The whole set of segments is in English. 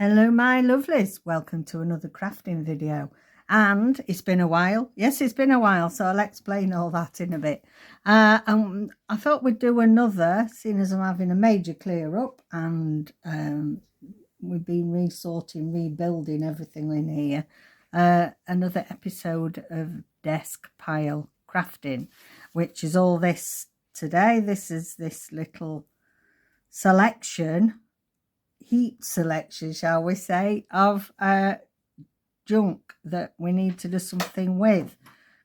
Hello my lovelies, welcome to another crafting video. And it's been a while. Yes, it's been a while, so I'll explain all that in a bit. And I thought we'd do another, seeing as I'm having a major clear up and we've been resorting, rebuilding everything in here. Another episode of desk pile crafting, which is all this today. This is this little selection, heap selection, shall we say, of junk that we need to do something with.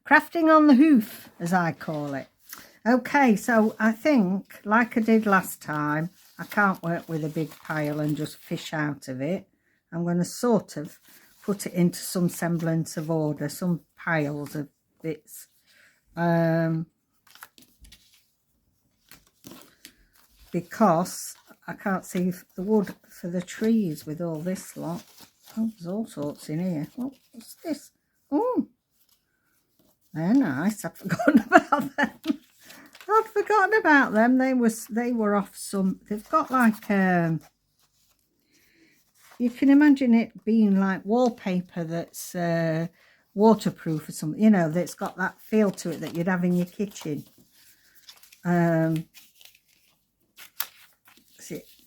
Crafting on the hoof, as I call it. Okay, so I think, like I did last time, I can't work with a big pile and just fish out of it. I'm going to sort of put it into some semblance of order, some piles of bits. Because I can't see the wood for the trees with all this lot. Oh, there's all sorts in here. Oh, what's this? Oh, they're nice. I'd forgotten about them. I'd forgotten about them. They were off some. They've got like you can imagine it being like wallpaper that's waterproof or something. You know, that's got that feel to it that you'd have in your kitchen.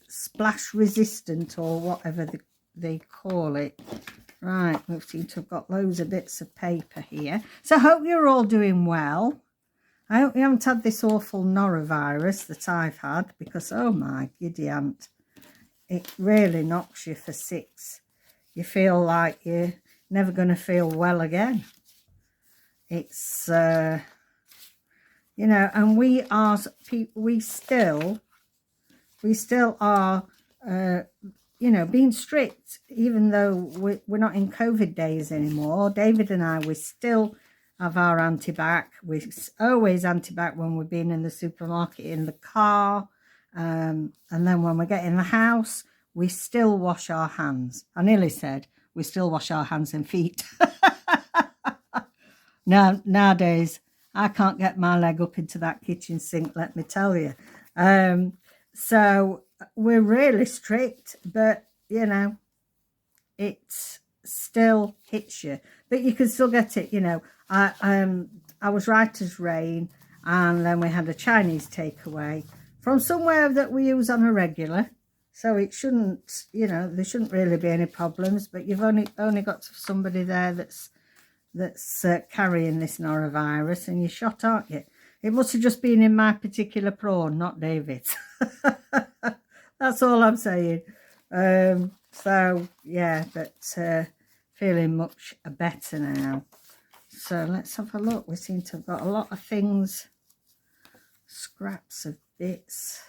Splash resistant or whatever they call it. Right, we seem to have got loads of bits of paper here. So I hope you're all doing well. I hope you haven't had this awful norovirus that I've had, because oh my giddy aunt, it really knocks you for six. You feel like you're never going to feel well again. It's you know, and we still are, you know, being strict, even though we're not in COVID days anymore. David and I, we still have our anti-bac. We always anti-bac when we're being in the supermarket, in the car. And then when we get in the house, we still wash our hands. I nearly said we still wash our hands and feet. Nowadays, I can't get my leg up into that kitchen sink, let me tell you. So we're really strict, but you know, it still hits you, but you can still get it. You know, I was right as rain, and then we had a Chinese takeaway from somewhere that we use on a regular, so it shouldn't, you know, there shouldn't really be any problems. But you've only got somebody there that's carrying this norovirus, and you're shot, aren't you? It must have just been in my particular prawn, not David's. That's all I'm saying. So, yeah, but feeling much better now. So let's have a look. We seem to have got a lot of things, scraps of bits.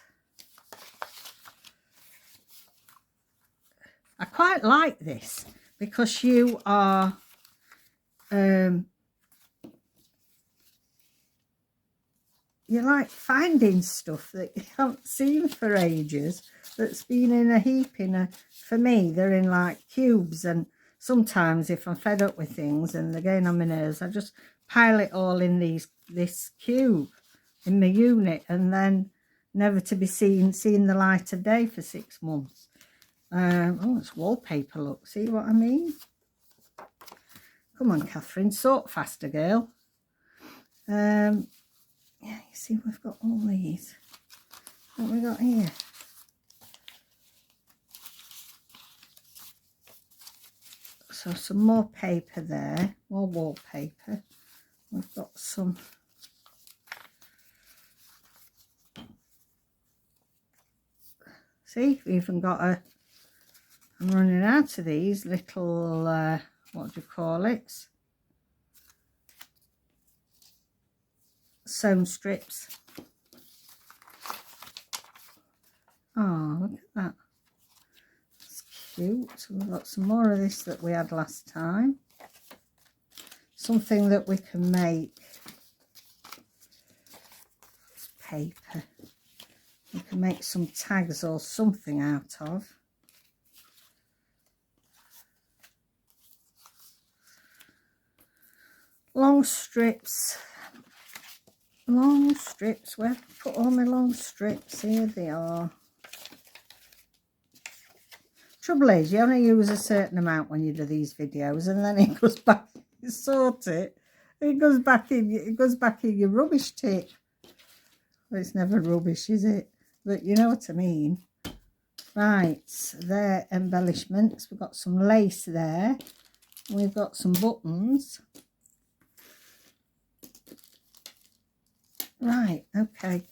I quite like this because you are... you like finding stuff that you haven't seen for ages, that's been in a heap. For me, they're in like cubes, and sometimes if I'm fed up with things and they're getting on my nerves, I just pile it all in this cube in my unit, and then never to be seeing the light of day for 6 months. Oh, it's wallpaper, look. See what I mean? Come on, Catherine, sort faster, girl. Yeah, you see, we've got all these. What have we got here? So some more paper there, more wallpaper. We've got some. See, we've even got a. I'm running out of these little, what do you call it? Sewn strips. Oh, look at that. That's cute. So we've got some more of this that we had last time. Something that we can make. It's paper. We can make some tags or something out of. Long strips. Long strips. Where have I put all my long strips? Here they are. Trouble is, you only use a certain amount when you do these videos, and then it goes back. You sort it, it goes back in. It goes back in your rubbish tip. Well, it's never rubbish, is it? But you know what I mean. Right, they're embellishments. We've got some lace there. We've got some buttons. Right, okay.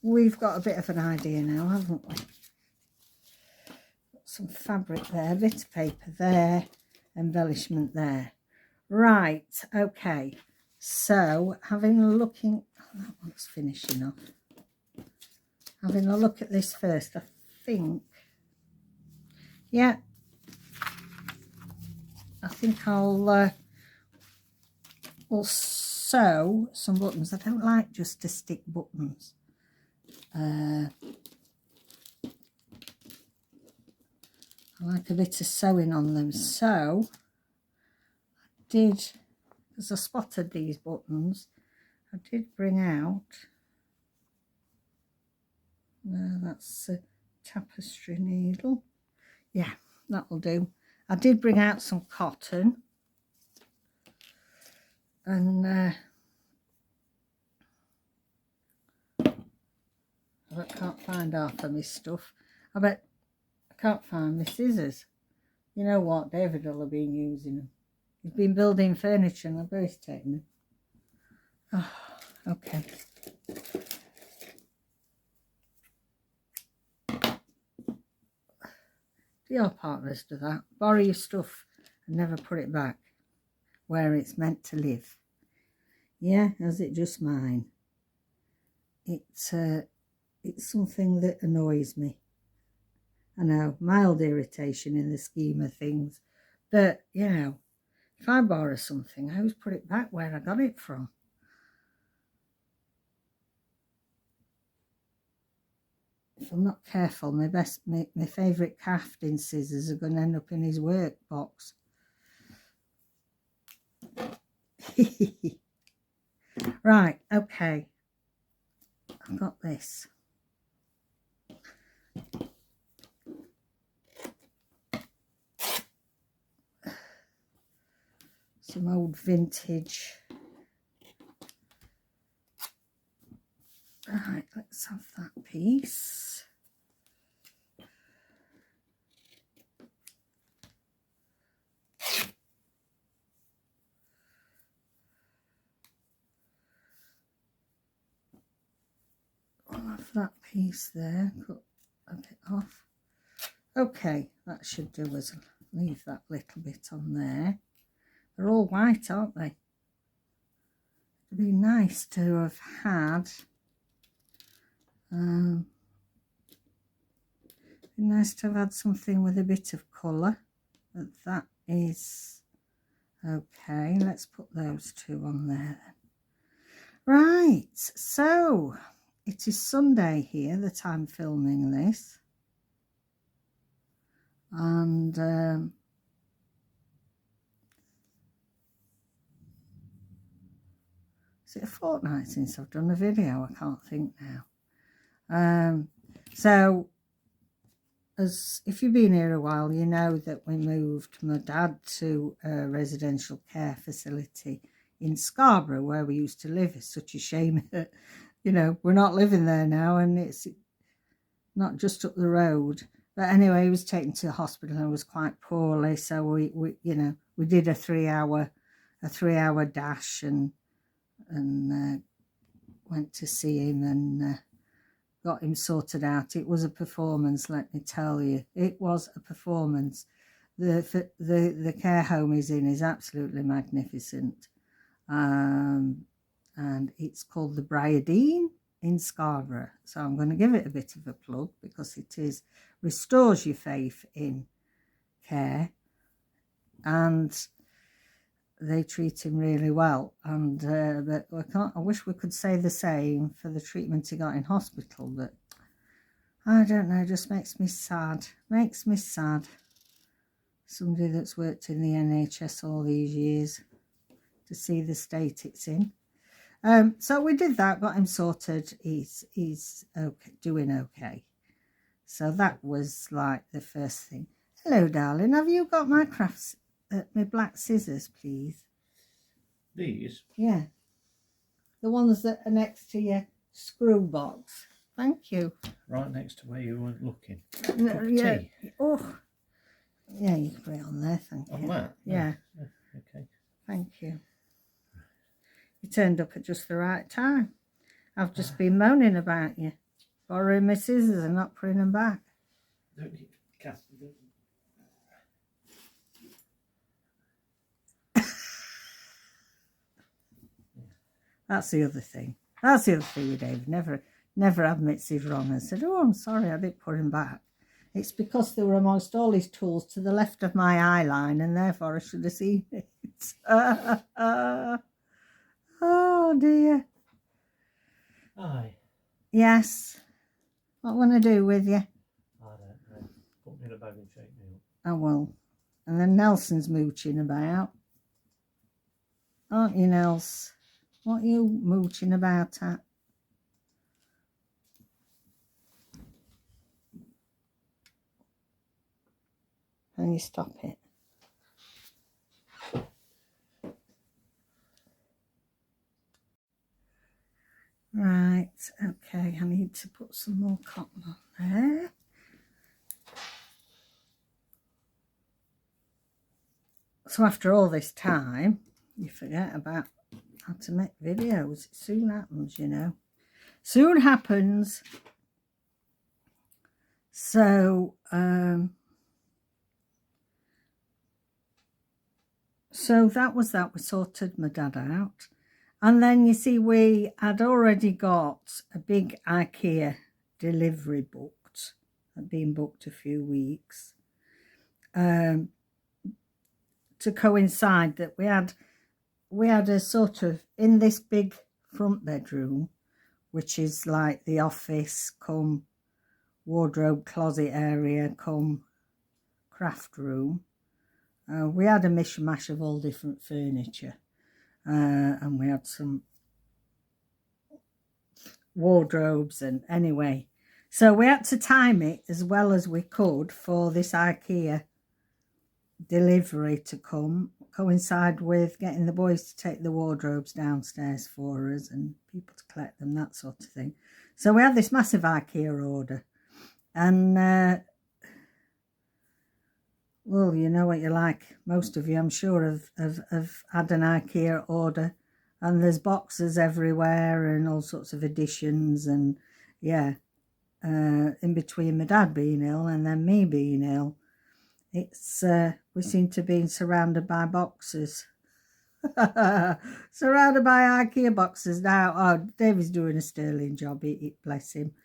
We've got a bit of an idea now, haven't we? Got some fabric there, a bit of paper there, embellishment there. Right, okay. So, having a looking, oh, that one's finishing off. Having a look at this first, I think, yeah, I think I'll sew some buttons. I don't like just to stick buttons. I like a bit of sewing on them. So I did, as I spotted these buttons, I did bring out, that's a tapestry needle. Yeah, that'll do. I did bring out some cotton, and I can't find half of my stuff. I can't find my scissors. You know what? David will have been using them. He's been building furniture, and I bet he's taking them. Oh, okay. Do your partners do that? Borrow your stuff and never put it back where it's meant to live. Yeah, is it just mine? It's something that annoys me. I know, mild irritation in the scheme of things. But, you know, if I borrow something, I always put it back where I got it from. If I'm not careful, my favourite crafting scissors are going to end up in his work box. Right, okay. I've got this. Some old vintage. Right, let's have that piece. I'll have that piece there, cut a bit off. Okay, that should do us. Leave that little bit on there. They're all white, aren't they? It'd be nice to have had. Be nice to have had something with a bit of colour, but that is okay. Let's put those two on there then. Right, so it is Sunday here that I'm filming this, and is it a fortnight since I've done a video? I can't think now. So, as if you've been here a while, you know that we moved my dad to a residential care facility in Scarborough, where we used to live. It's such a shame that, you know, we're not living there now, and it's not just up the road. But anyway, he was taken to the hospital and was quite poorly, so we you know, we did a 3-hour dash and went to see him and got him sorted out. It was a performance, let me tell you. It was a performance. The care home he's in is absolutely magnificent. And it's called the Briardine in Scarborough. So I'm going to give it a bit of a plug because it restores your faith in care, and they treat him really well. And but I wish we could say the same for the treatment he got in hospital, but I don't know, it just makes me sad. Somebody that's worked in the NHS all these years, to see the state it's in. So we did that, got him sorted. He's okay, doing okay. So that was like the first thing. Hello, darling. Have you got my crafts, my black scissors, please? These? Yeah. The ones that are next to your screw box. Thank you. Right next to where you weren't looking. Yeah. Tea. Oh. Yeah, you can put it on there, thank you. On that? Yeah. Oh, okay. Thank you. You turned up at just the right time. I've just been moaning about you. Borrowing my scissors and not putting them back. Don't you, Kath, That's the other thing. That's the other thing with David. Never admits he's wrong and said, oh, I'm sorry, I didn't put him back. It's because they were amongst all his tools to the left of my eye line, and therefore I should have seen it. Oh, dear. Aye. Yes. What want to do with you? I don't know. Put me in a bag and shake me up. I will. And then Nelson's mooching about. Aren't you, Nels? What are you mooching about at? Can you stop it? Right, okay, I need to put some more cotton on there. So after all this time, you forget about how to make videos. It soon happens, you know. Soon happens. So, so that was that. We sorted my dad out. And then, you see, we had already got a big IKEA delivery booked. Had been booked a few weeks. To coincide that we had a sort of, in this big front bedroom, which is like the office, come wardrobe closet area, come craft room. We had a mishmash of all different furniture. And we had some wardrobes, and anyway, so we had to time it as well as we could for this IKEA delivery to coincide with getting the boys to take the wardrobes downstairs for us and people to collect them, that sort of thing. So we had this massive IKEA order, and well, you know what you're like. Most of you, I'm sure, have had an IKEA order, and there's boxes everywhere and all sorts of additions, and yeah, in between my dad being ill and then me being ill, it's we seem to be surrounded by boxes. Surrounded by IKEA boxes now. Oh, David's doing a sterling job, bless him.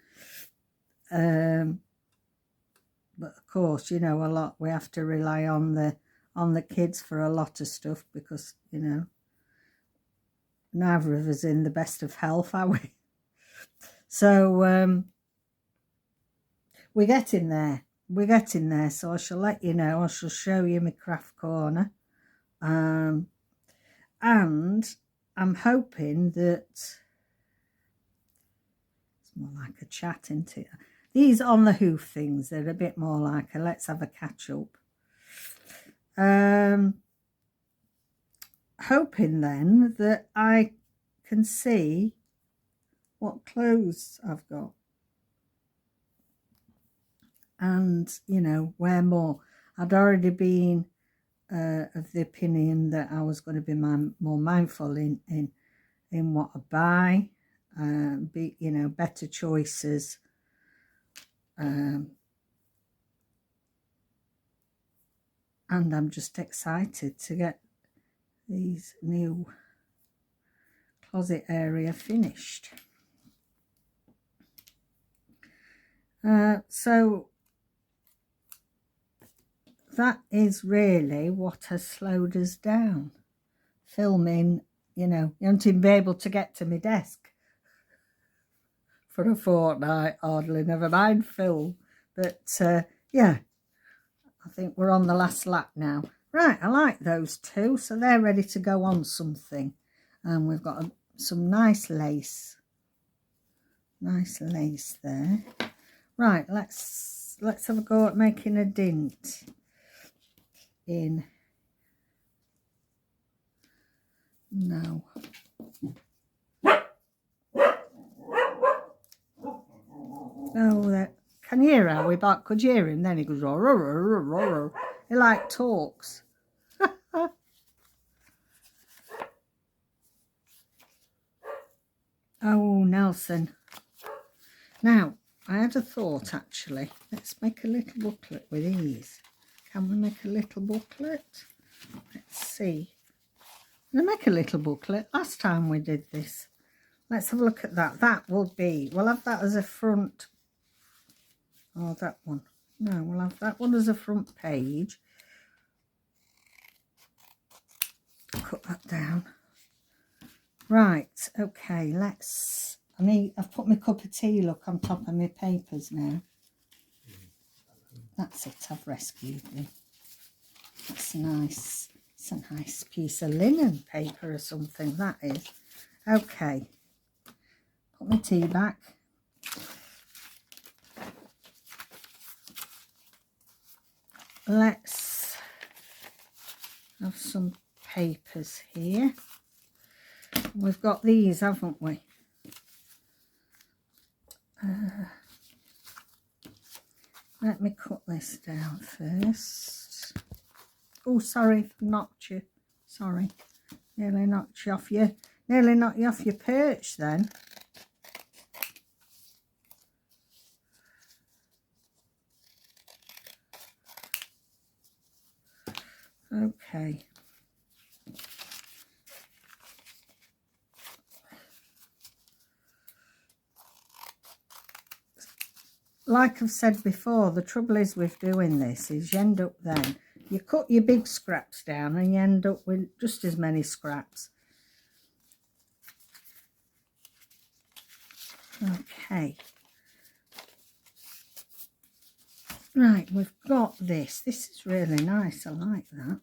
But of course, you know, a lot we have to rely on the kids for a lot of stuff, because, you know, neither of us in the best of health, are we? So we're getting there. We're getting there. So I shall let you know. I shall show you my craft corner. And I'm hoping that it's more like a chat, isn't it? These on the hoof things, they're a bit more like a let's have a catch up. Hoping then that I can see what clothes I've got, and, you know, wear more. I'd already been of the opinion that I was going to be more mindful in what I buy, be, you know, better choices. And I'm just excited to get these new closet area finished. So that is really what has slowed us down. Filming, you know, you haven't even been able to get to my desk for a fortnight, hardly, never mind film. But yeah, I think we're on the last lap now. Right, I like those two, so they're ready to go on something. And we've got some nice lace there. Right, let's have a go at making a dint. in. No. Oh, that. Can you hear how we bark? Could you hear him? Then he goes, roar, roar, roar, roar, roar. He like talks. Oh, Nelson. Now, I had a thought actually. Let's make a little booklet with these. Can we make a little booklet? Let's see. Can I make a little booklet? Last time we did this. Let's have a look at that. That will be, we'll have that as a front. Oh, that one. No, we'll have that one as a front page. Cut that down. Right, okay, let's, I've put my cup of tea, look, on top of my papers now. That's it, I've rescued me. That's nice. It's a nice piece of linen paper or something, that is. Okay. Put my tea back. Let's have some papers here. We've got these, haven't we? Let me cut this down first. Oh, sorry, knocked you. Sorry. Nearly knocked you off your perch then. Okay. Like I've said before, the trouble is with doing this is you end up then, you cut your big scraps down and you end up with just as many scraps. Okay. Right, we've got this. This is really nice. I like that.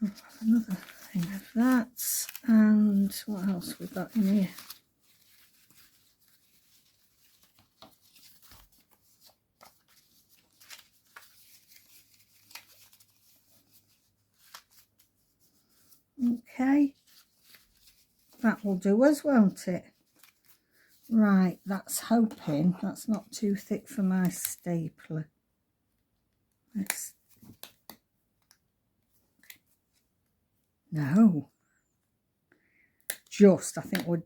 I'll have another thing of that. And what else we've got in here? Okay. That will do us, won't it? Right, that's hoping that's not too thick for my stapler. Let's... No. Just, I think we're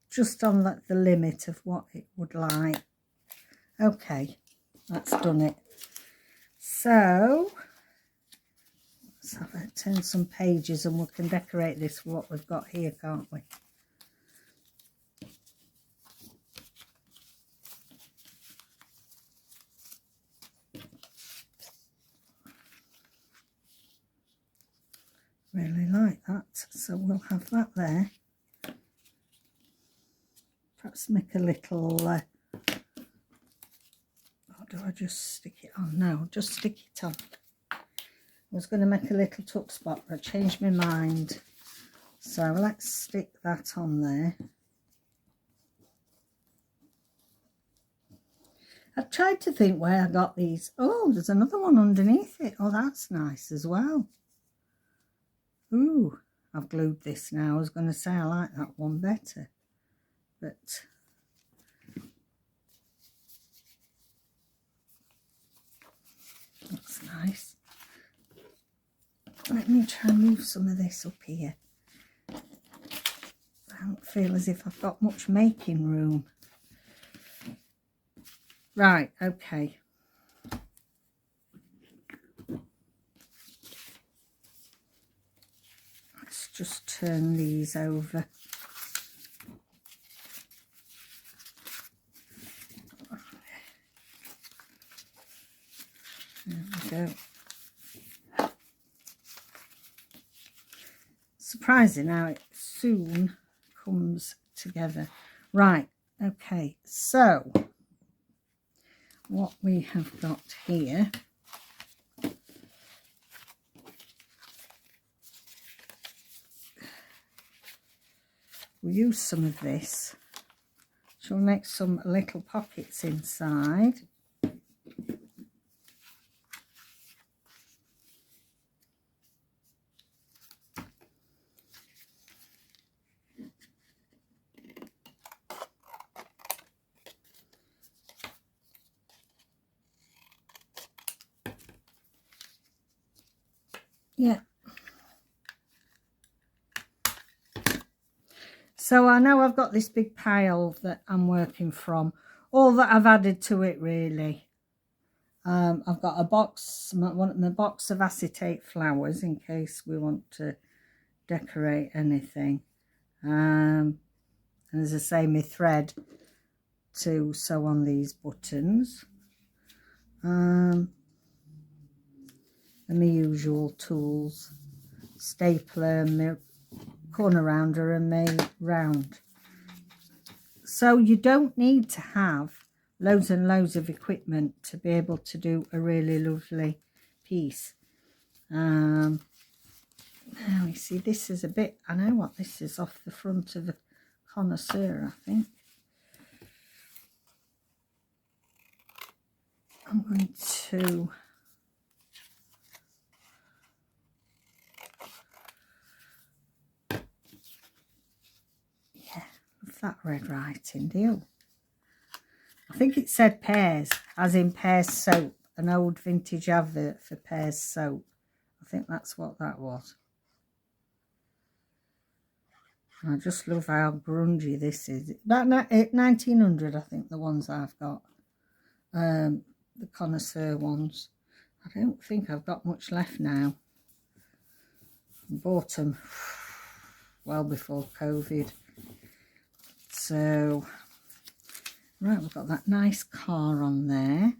just on the limit of what it would like. Okay, that's done it. So, let's have it, turn some pages and we can decorate this with what we've got here, can't we? Really like that, so we'll have that there. Perhaps make a little, or do I just stick it on? No, just stick it on. I was going to make a little tuck spot, but I changed my mind. So let's stick that on there. I've tried to think where I got these. Oh, there's another one underneath it. Oh, that's nice as well. Ooh, I've glued this now. I was going to say I like that one better. But that's nice. Let me try and move some of this up here. I don't feel as if I've got much making room. Right, okay. Let's just turn these over. There we go. Surprising how it soon comes together. Right, okay, so what we have got here we'll use some of this. Shall we make some little pockets inside? Yeah. So I know I've got this big pile that I'm working from. All that I've added to it really. I've got a box, my box of acetate flowers in case we want to decorate anything. And as I say, my thread to sew on these buttons. And my usual tools, stapler, my corner rounder and my round. So you don't need to have loads and loads of equipment to be able to do a really lovely piece. Now you see this is a bit, I know what this is, off the front of a connoisseur, I think. I'm going to that red writing, do you? I think it said Pears, as in Pears soap, an old vintage advert for Pears soap. I think that's what that was. I just love how grungy this is. About 1900, I think, the ones I've got. The connoisseur ones. I don't think I've got much left now. I bought them well before COVID. So, right, we've got that nice car on there.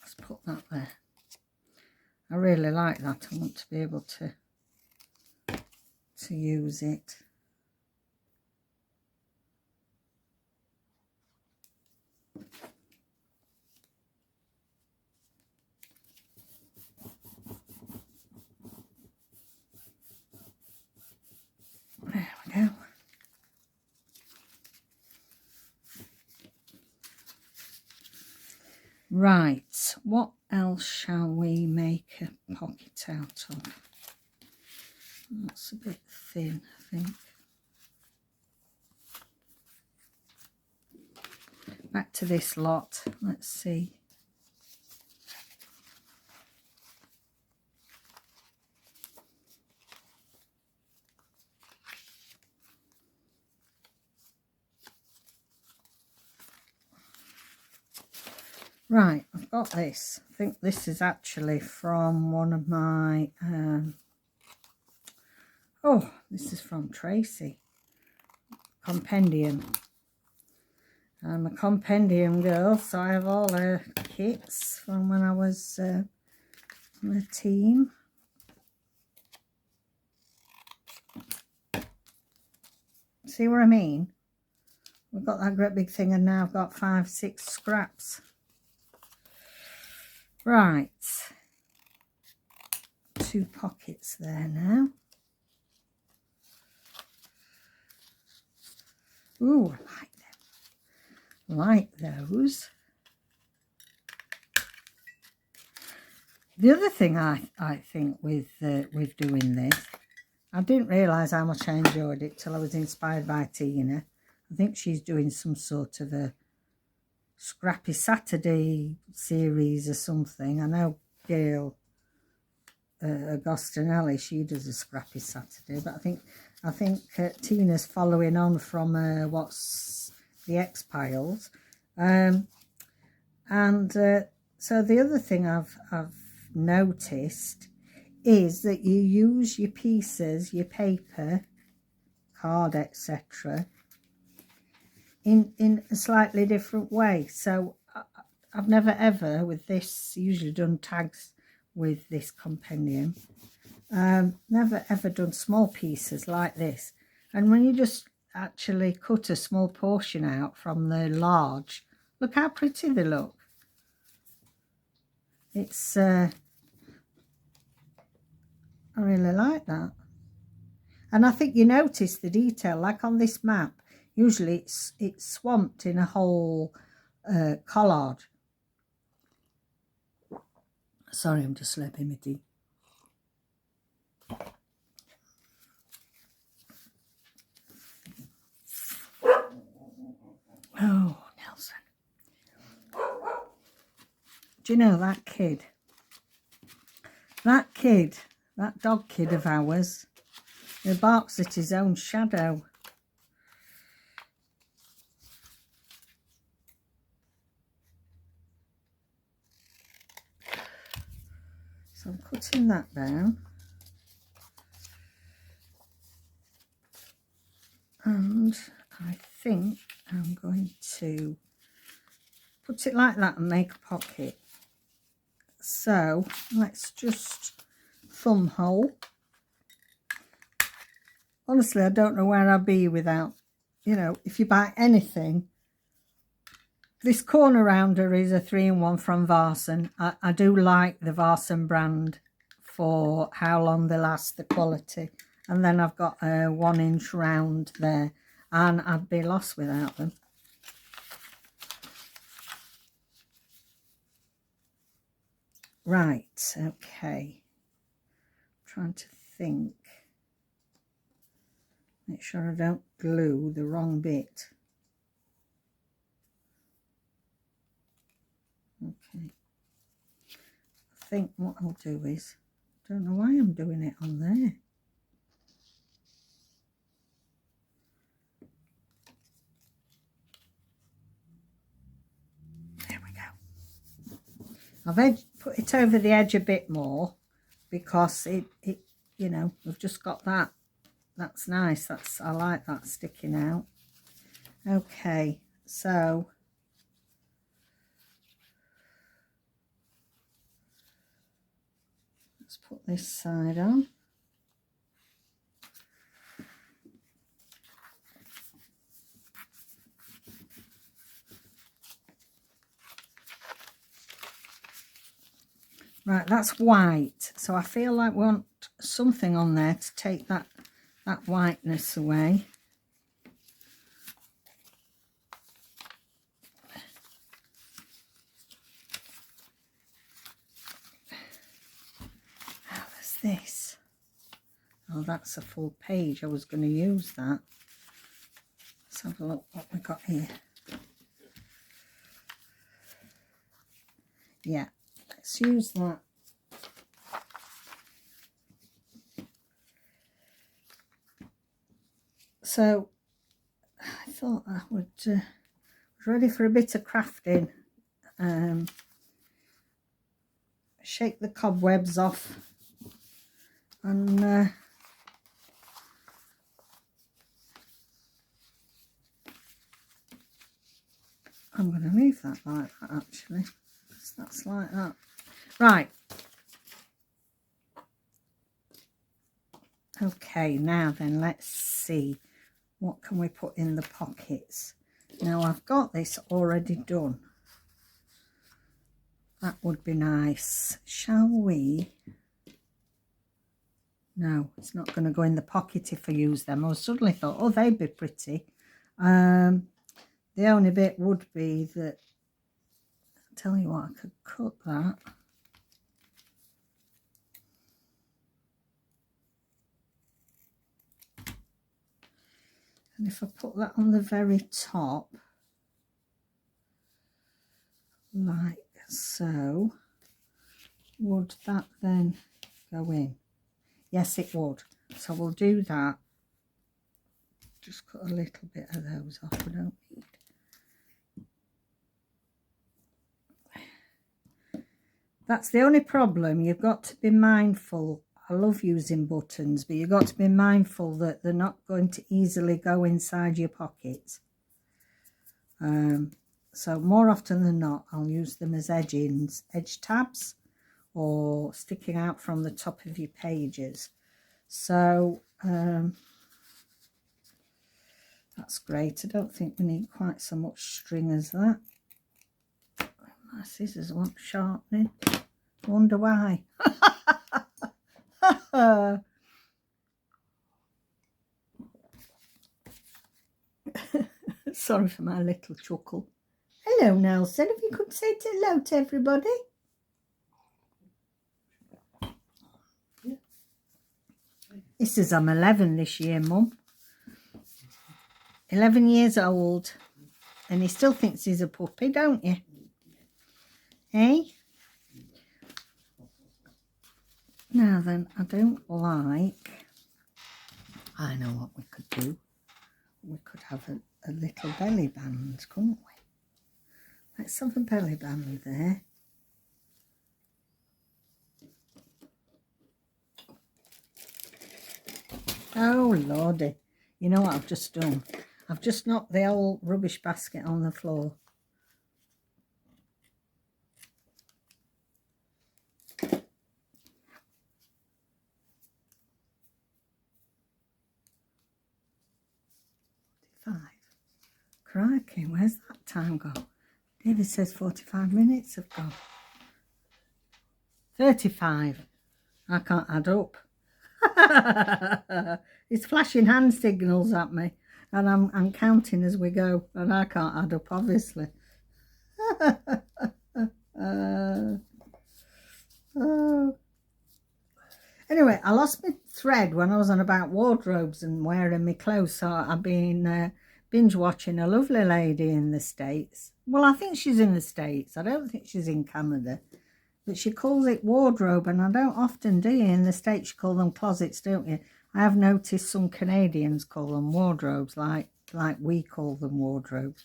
Let's put that there. I really like that. I want to be able to use it. There we go. Right, what else shall we make a pocket out of? That's a bit thin, I think. Back to this lot, let's see. Right, I've got this. I think this is actually from one of my, oh, this is from Tracy. Compendium. I'm a compendium girl, so I have all her kits from when I was on the team. See what I mean? We've got that great big thing and now I've got 5, 6 scraps. Right, 2 pockets there now. Ooh, I like them. Like those. The other thing I think with doing this, I didn't realise how much I enjoyed it till I was inspired by Tina. I think she's doing some sort of a Scrappy Saturday series or something. I know Gail Agostinelli, she does a Scrappy Saturday, but I think Tina's following on from what's the X-Piles, so the other thing I've noticed is that you use your pieces, your paper, card, etc., in a slightly different way. So I've never ever with this, usually done tags with this compendium, never ever done small pieces like this. And when you just actually cut a small portion out from the large. Look how pretty they look. It's I really like that. And I think you notice the detail, like on this map, usually it's swamped in a whole collard. Sorry, I'm just slurping my tea. Oh, Nelson. Do you know that kid? That kid, that dog kid of ours, he barks at his own shadow. So I'm cutting that down. And I think I'm going to put it like that and make a pocket. So let's just thumb hole. Honestly, I don't know where I'd be without, you know, if you buy anything. This corner rounder is a 3-in-1 from Varson. I do like the Varson brand for how long they last, the quality. And then I've got a 1-inch round there, and I'd be lost without them. Right, okay. Trying to think. Make sure I don't glue the wrong bit. Okay. I think what I'll do is, I don't know why I'm doing it on there. There we go. I've put it over the edge a bit more because it you know, we've just got that. That's nice. I like that sticking out. Okay, so let's put this side on. Right, that's white. So I feel like we want something on there to take that whiteness away. How is this? Oh, that's a full page. I was going to use that. Let's have a look what we got here. Yeah, let's use that. So I thought I would was ready for a bit of crafting. Shake the cobwebs off, and I'm going to leave that like that actually. That's like that. Right. Okay, now then let's see. What can we put in the pockets? Now I've got this already done. That would be nice. Shall we? No, it's not going to go in the pocket if I use them. I suddenly thought, oh, they'd be pretty. The only bit would be that, I'll tell you what, I could cut that. And if I put that on the very top, like so, would that then go in? Yes, it would. So we'll do that. Just cut a little bit of those off. We don't need. That's the only problem. You've got to be mindful. I love using buttons, but you've got to be mindful that they're not going to easily go inside your pockets. So more often than not, I'll use them as edge tabs, or sticking out from the top of your pages. So That's great. I don't think we need quite so much string as that. My scissors want sharpening. Wonder why. Sorry for my little chuckle. Hello, Nelson. If you could say hello to everybody. He says I'm 11 this year, Mum. 11 years old. And he still thinks he's a puppy, don't you? Hey? Now then, I don't like... I know what we could do. We could have a little belly band, couldn't we? Let's have a belly band there. Oh, Lordy. You know what I've just done? I've just knocked the old rubbish basket on the floor. Crikey, where's that time gone? David says 45 minutes have gone. 35. I can't add up. It's flashing hand signals at me, and I'm counting as we go, and I can't add up, obviously. Anyway, I lost my thread when I was on about wardrobes and wearing my clothes, so I've been binge watching a lovely lady in the States. Well, I think she's in the States. I don't think she's in Canada. But she calls it wardrobe, and I don't often do. In the States, you call them closets, don't you? I have noticed some Canadians call them wardrobes, like we call them wardrobes.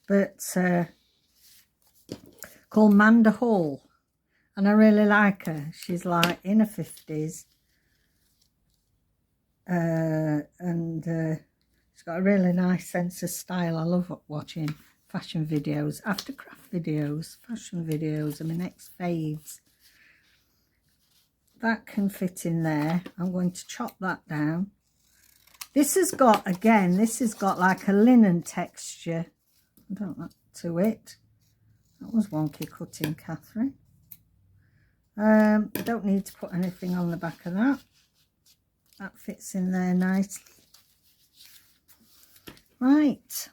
But called Manda Hall, and I really like her. She's like in her 50s, and she's got a really nice sense of style. I love watching fashion videos, after craft videos, fashion videos are my next faves. That can fit in there. I'm going to chop that down. This has got, again, this has got like a linen texture. I don't know, to it. That was wonky cutting, Catherine. Don't need to put anything on the back of that. That fits in there nicely. Right.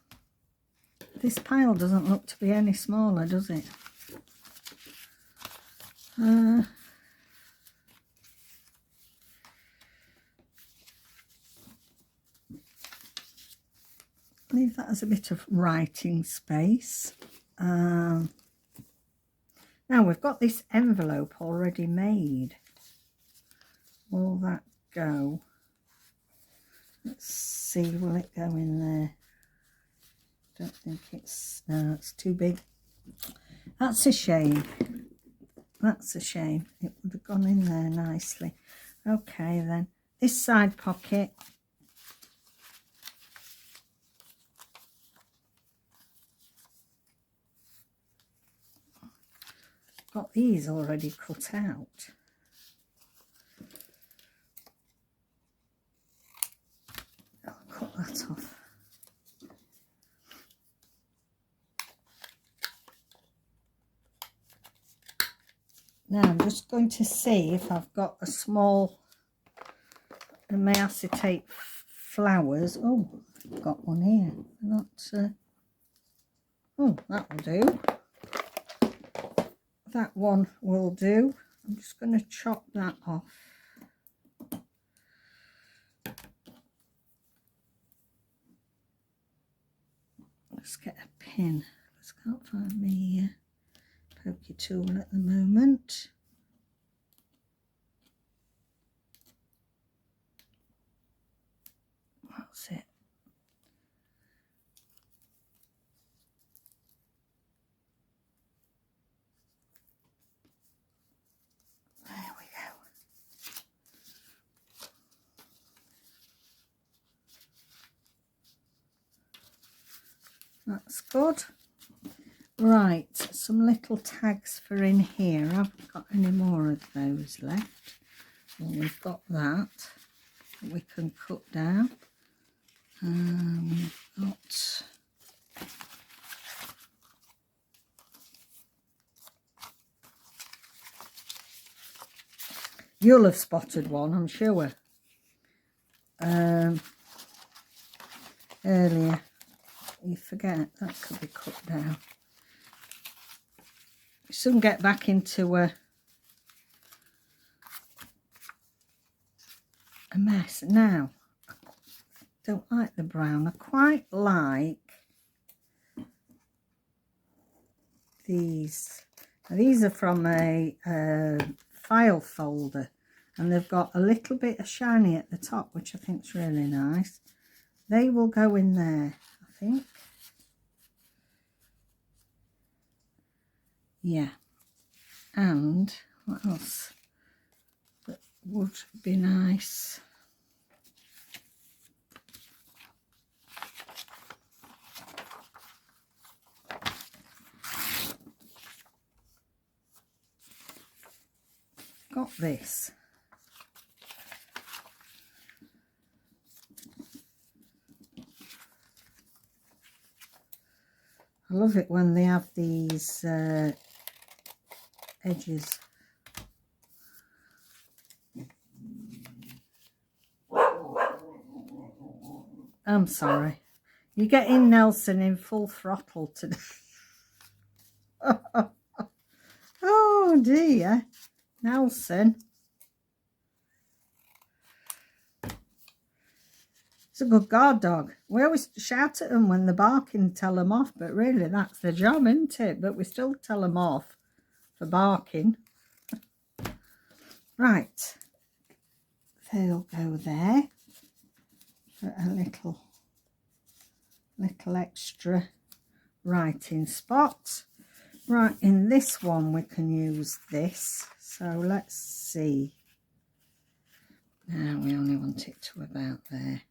This pile doesn't look to be any smaller, does it? Leave that as a bit of writing space. Now we've got this envelope already made. Will that go? Let's see, will it go in there? Don't think it's, no, it's too big. That's a shame. That's a shame. It would have gone in there nicely. Okay then, this side pocket. Got these already cut out. I'll cut that off. Now I'm just going to see if I've got a small acetate flowers. Oh, I've got one here. Not. Oh, that will do. That one will do. I'm just going to chop that off. Let's get a pin. I can't find my pokey tool at the moment. That's it. There we go. That's good. Right, some little tags for in here. I haven't got any more of those left. Well, we've got that we can cut down. Got you'll have spotted one, I'm sure. Earlier, you forget that could be cut down. You soon get back into a mess. Now, I don't like the brown. I quite like these. Now, these are from a file folder, and they've got a little bit of shiny at the top, which I think is really nice. They will go in there, I think. Yeah. And what else that would be nice? Got this. I love it when they have these edges. I'm sorry. You're getting Nelson in full throttle today. Oh dear. Nelson. It's a good guard dog. We always shout at them when they're barking and tell them off, but really that's their job, isn't it? But we still tell them off for barking. Right. They'll go there for a little extra writing spot. Right, in this one we can use this. So let's see. Now we only want it to about there.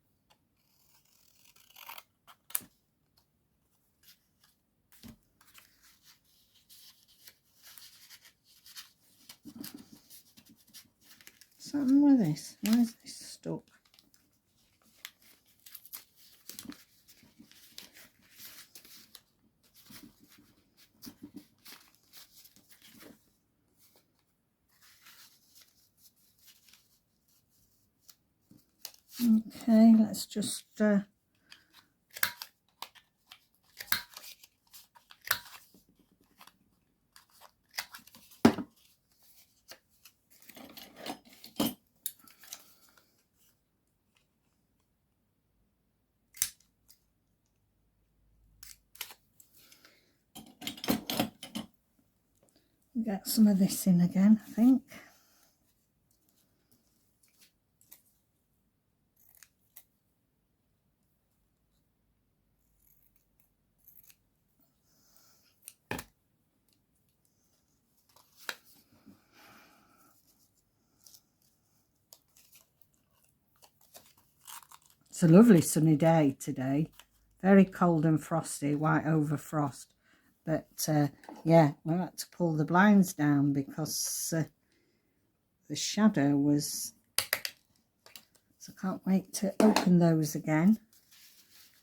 Something with this. Why is this stuck? Okay, let's just get some of this in again, I think. It's a lovely sunny day today. Very cold and frosty, white over frost. But yeah, we had to pull the blinds down because the shadow was... So I can't wait to open those again.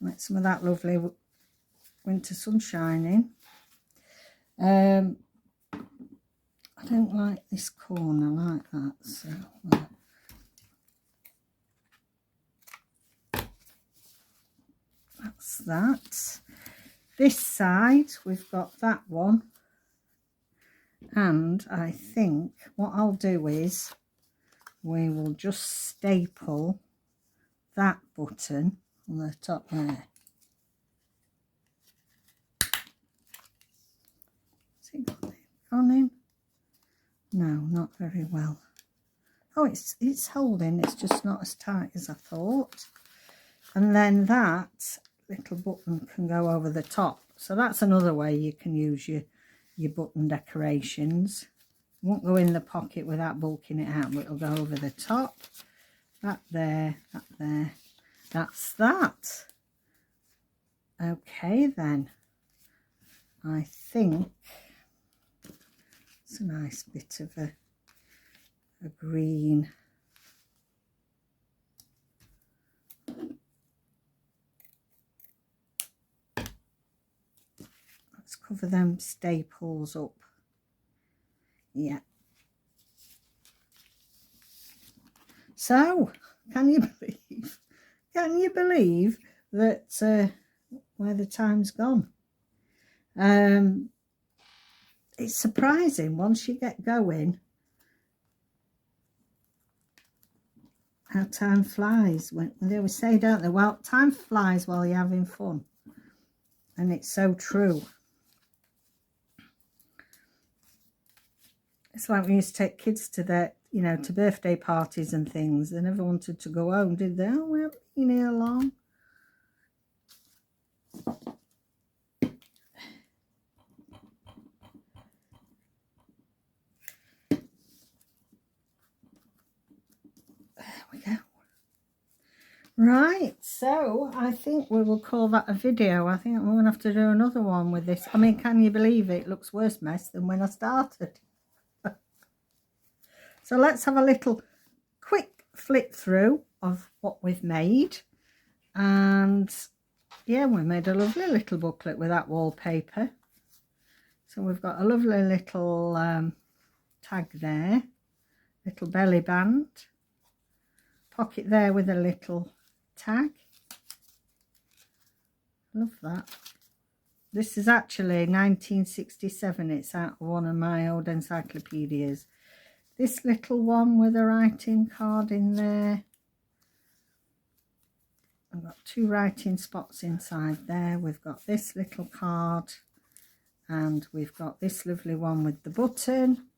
Let some of that lovely winter sunshine in. I don't like this corner like that, so... that's that. This side we've got that one, and I think what I'll do is we will just staple that button on the top there. Has it gone in? No, not very well. Oh, it's holding, it's just not as tight as I thought. And then that little button can go over the top. So that's another way you can use your button decorations. It won't go in the pocket without bulking it out, but it'll go over the top. That there, that there. That's that. Okay then. I think it's a nice bit of a green. cover them staples up. Yeah. So, can you believe that where the time's gone? It's surprising once you get going how time flies. When they always say, don't they? Well, time flies while you're having fun, and it's so true. It's like we used to take kids to their, you know, to birthday parties and things. They never wanted to go home, did they? Oh, we haven't been here long. There we go. Right, so I think we will call that a video. I think we're going to have to do another one with this. I mean, can you believe it? It looks worse mess than when I started. So let's have a little quick flip through of what we've made. And yeah, we made a lovely little booklet with that wallpaper. So we've got a lovely little tag there, little belly band, pocket there with a little tag. Love that. This is actually 1967. It's out of one of my old encyclopedias. This little one with a writing card in there. I've got 2 writing spots inside there. We've got this little card, and we've got this lovely one with the button.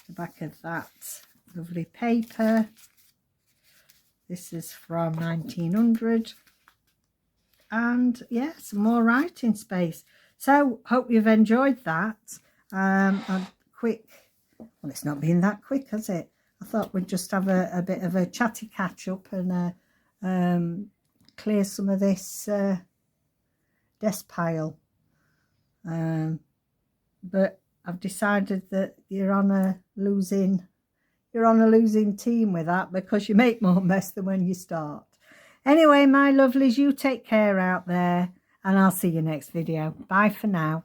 The back of that lovely paper. This is from 1900. And yeah, some more writing space. So hope you've enjoyed that. A quick, well, it's not been that quick, has it? I thought we'd just have a bit of a chatty catch up and clear some of this desk pile. But I've decided that you're on a losing team with that, because you make more mess than when you start. Anyway, my lovelies, you take care out there, and I'll see you next video. Bye for now.